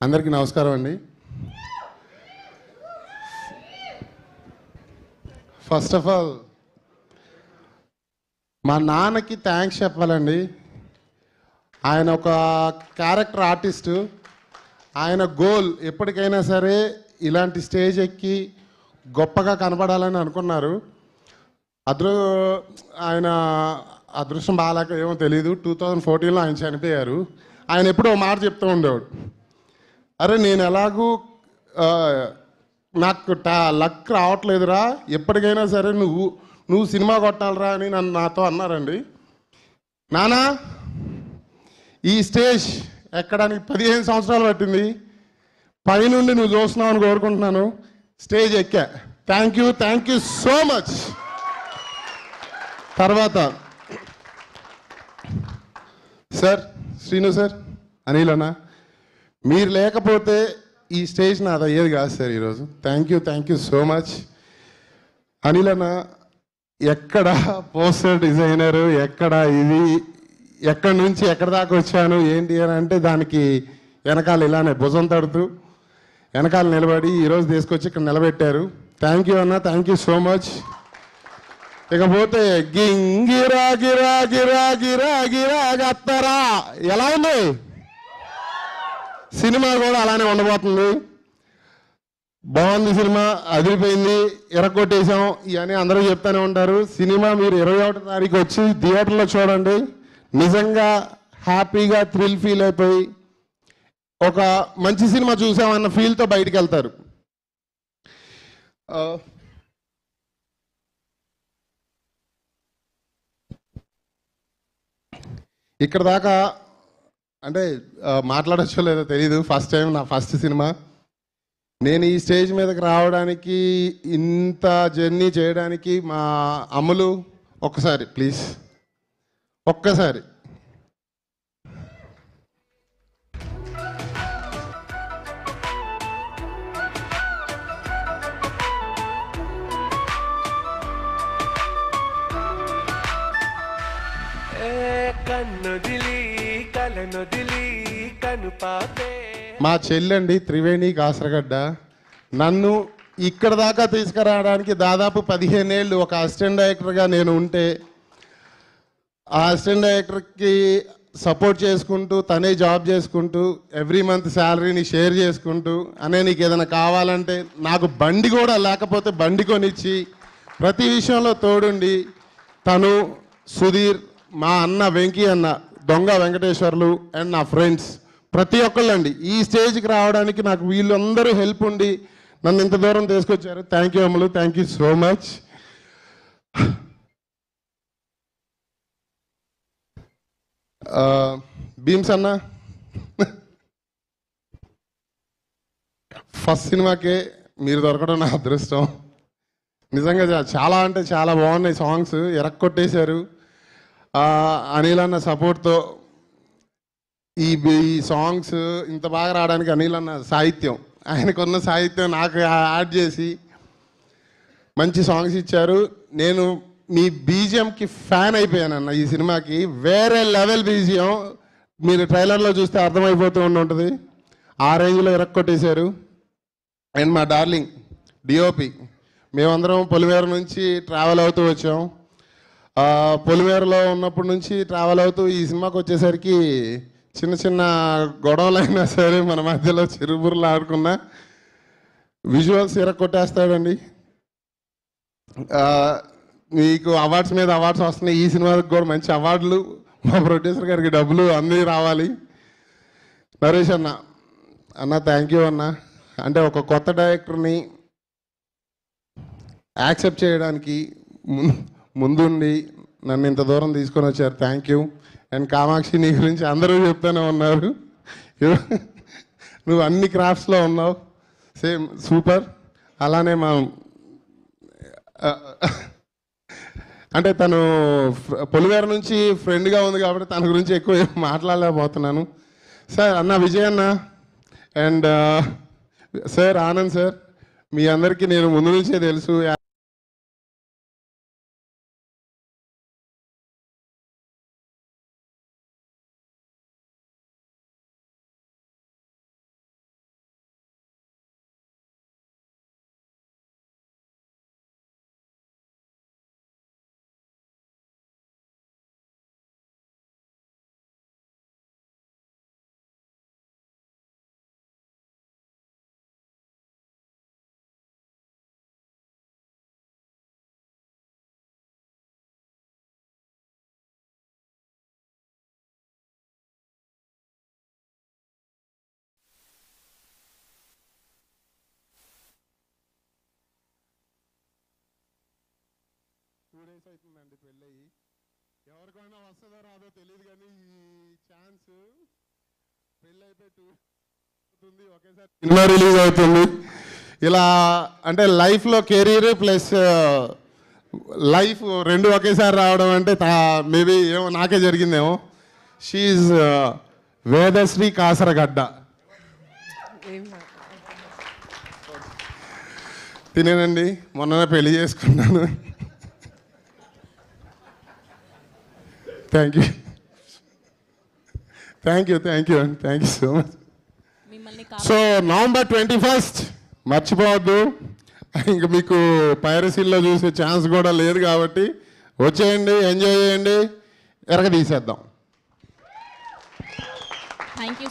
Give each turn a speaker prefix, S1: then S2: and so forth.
S1: అందరికీ నమస్కారం అండి. ఫస్ట్ ఆఫ్ ఆల్ మా నాన్నకి థ్యాంక్స్ చెప్పాలండి. ఆయన ఒక క్యారెక్టర్ ఆర్టిస్టు. ఆయన గోల్ ఎప్పటికైనా సరే ఇలాంటి స్టేజ్ ఎక్కి గొప్పగా కనపడాలని అనుకున్నారు. ఆయన అదృష్టం బాగాలేక ఏమో తెలీదు, 2014లో ఆయన చనిపోయారు. ఆయన ఎప్పుడో మాట చెప్తూ ఉండేవాడు, అరే నేను ఎలాగూ నాకు లక్ రావట్లేదురా, ఎప్పటికైనా సరే నువ్వు సినిమా కొట్టాలరా అని నాతో అన్నారండి. నానా ఈ స్టేజ్ ఎక్కడానికి 15 సంవత్సరాలు పట్టింది, పైనుండి నువ్వు చూస్తున్నావు అని కోరుకుంటున్నాను. స్టేజ్ ఎక్కా. Thank you so much. తర్వాత సార్, శ్రీను సార్, అనిల్ అన్న, మీరు లేకపోతే ఈ స్టేజ్ నాది అయ్యేది కాదు సార్ ఈరోజు. Thank you so much. Anil అన్న ఎక్కడ పోస్టర్ డిజైనరు, ఎక్కడ ఇది, ఎక్కడి నుంచి ఎక్కడి దాకా వచ్చాను ఏంటి అని అంటే దానికి వెనకాల ఇలానే భుజం తడుతూ వెనకాల నిలబడి ఈరోజు తీసుకొచ్చి ఇక్కడ నిలబెట్టారు. థ్యాంక్ యూ అన్న, థ్యాంక్ యూ సో మచ్. ఇకపోతే గింగిరా గిరా గిరా గిరా గిరా గత్తరా ఎలా ఉంది? సినిమా కూడా అలానే ఉండబోతుంది. బాగుంది సినిమా, అదిరిపోయింది, ఎరగొట్టేసాం ఇవన్నీ అందరూ చెప్తూనే ఉంటారు. సినిమా మీరు 21వ తారీఖు వచ్చి థియేటర్లో చూడండి. నిజంగా హ్యాపీగా థ్రిల్ ఫీల్ అయిపోయి ఒక మంచి సినిమా చూసామన్న ఫీల్తో బయటికి వెళ్తారు. ఇక్కడ దాకా అంటే మాట్లాడచ్చో లేదో తెలీదు. ఫస్ట్ టైం, నా ఫస్ట్ సినిమా. నేను ఈ స్టేజ్ మీదకి రావడానికి, ఇంత జర్నీ చేయడానికి మా అమ్ములు ఒక్కసారి ప్లీజ్, ఒక్కసారి. మా చెల్లండి త్రివేణి కాసరగడ్డ నన్ను ఇక్కడ దాకా తీసుకురావడానికి దాదాపు 15 ఏళ్ళు ఒక అసిస్టెంట్ డైరెక్టర్గా నేను ఉంటే, ఆ అసిస్టెంట్ డైరెక్టర్కి సపోర్ట్ చేసుకుంటూ, తనే జాబ్ చేసుకుంటూ, ఎవ్రీ మంత్ శాలరీని షేర్ చేసుకుంటూ, అనే నీకు ఏదైనా కావాలంటే, నాకు బండి కూడా లేకపోతే బండి కొనిచ్చి ప్రతి విషయంలో తోడుండి, తను, సుధీర్, మా అన్న వెంకీ అన్న, దొంగ వెంకటేశ్వర్లు అండ్ నా ఫ్రెండ్స్ ప్రతి ఒక్కళ్ళండి ఈ స్టేజ్కి రావడానికి నాకు వీళ్ళందరూ హెల్ప్ ఉండి నన్ను ఇంత దూరం తీసుకొచ్చారు. Thank you Ammulu, thank you so much. Bheems అన్న ఫస్ట్ సినిమాకే మీరు దొరకడం నా అదృష్టం. నిజంగా చాలా అంటే చాలా బాగున్నాయి సాంగ్స్, ఎరక్కొట్టేశారు. అనిల్ అన్న సపోర్ట్తో ఈ సాంగ్స్ ఇంత బాగా రావడానికి అనిల్ అన్న సాహిత్యం, ఆయనకున్న సాహిత్యం నాకు యాడ్ చేసి మంచి సాంగ్స్ ఇచ్చారు. నేను మీ బీజిఎంకి ఫ్యాన్ అయిపోయానన్న. ఈ సినిమాకి వేరే లెవెల్ బీజిఎం, మీరు ట్రైలర్లో చూస్తే అర్థమైపోతూ ఉంటుంది. ఆ రేంజ్లో ఎరక్కొట్టేశారు. అండ్ మా డార్లింగ్ డిఓపి, మేమందరం పొలిమేర నుంచి ట్రావెల్ అవుతూ వచ్చాం. పొలిమేరలో ఉన్నప్పటి నుంచి ట్రావెల్ అవుతూ ఈ సినిమాకి వచ్చేసరికి చిన్న చిన్న గొడవలైనా సరే మన మధ్యలో చిరుబుర్లు ఆడుకున్నా విజువల్స్ ఎరక్కొట్టేస్తాడండి. మీకు అవార్డ్స్ మీద అవార్డ్స్ వస్తున్నాయి. ఈ సినిమాకి కూడా మంచి అవార్డులు, మా ప్రొడ్యూసర్ గారికి డబ్బులు అన్నీ రావాలి. నరేష్ అన్న థ్యాంక్ యూ అన్న. అంటే ఒక కొత్త డైరెక్టర్ని యాక్సెప్ట్ చేయడానికి ముందుండి నన్ను ఇంత దూరం తీసుకొని వచ్చారు. Thank you. అండ్ కామాక్షి, నీ గురించి అందరూ చెప్తూనే ఉన్నారు, నువ్వు అన్ని క్రాఫ్ట్స్లో ఉన్నావు, సేమ్ సూపర్. అలానే మా అంటే తను పొలిమేర నుంచి ఫ్రెండ్గా ఉంది కాబట్టి తన గురించి ఎక్కువ మాట్లాడలేకపోతున్నాను. సార్ అన్న విజయ్ అన్న అండ్ సార్ ఆనంద్ సార్, మీ అందరికీ నేను ముందు నుంచే తెలుసు. days అవుతుందండి పెళ్ళయి. ఎవరికైనా వస్తుందో రాదో తెలియదు కానీ ఈ ఛాన్స్ పెళ్ళి అయిపోయి 2 అవుతుంది, ఒకేసారి సినిమా రిలీజ్ అవుతుంది. ఇలా అంటే లైఫ్లో కెరీర్ ప్లస్ లైఫ్ రెండు ఒకేసారి రావడం అంటే మేబీ ఏమో నాకే జరిగిందేమో. షీఈ్ వేదశ్రీ కాసరగడ్డ. తినేనండి, మొన్ననే పెళ్లి చేసుకున్నాను. థ్యాంక్ యూ అండి, so much. So November 21st మర్చిపోవద్దు. ఇంక మీకు పైరసీల్లో చూసే ఛాన్స్ కూడా లేదు కాబట్టి వచ్చేయండి, ఎంజాయ్ చేయండి, ఎరగ తీసేద్దాం.
S2: Thank you.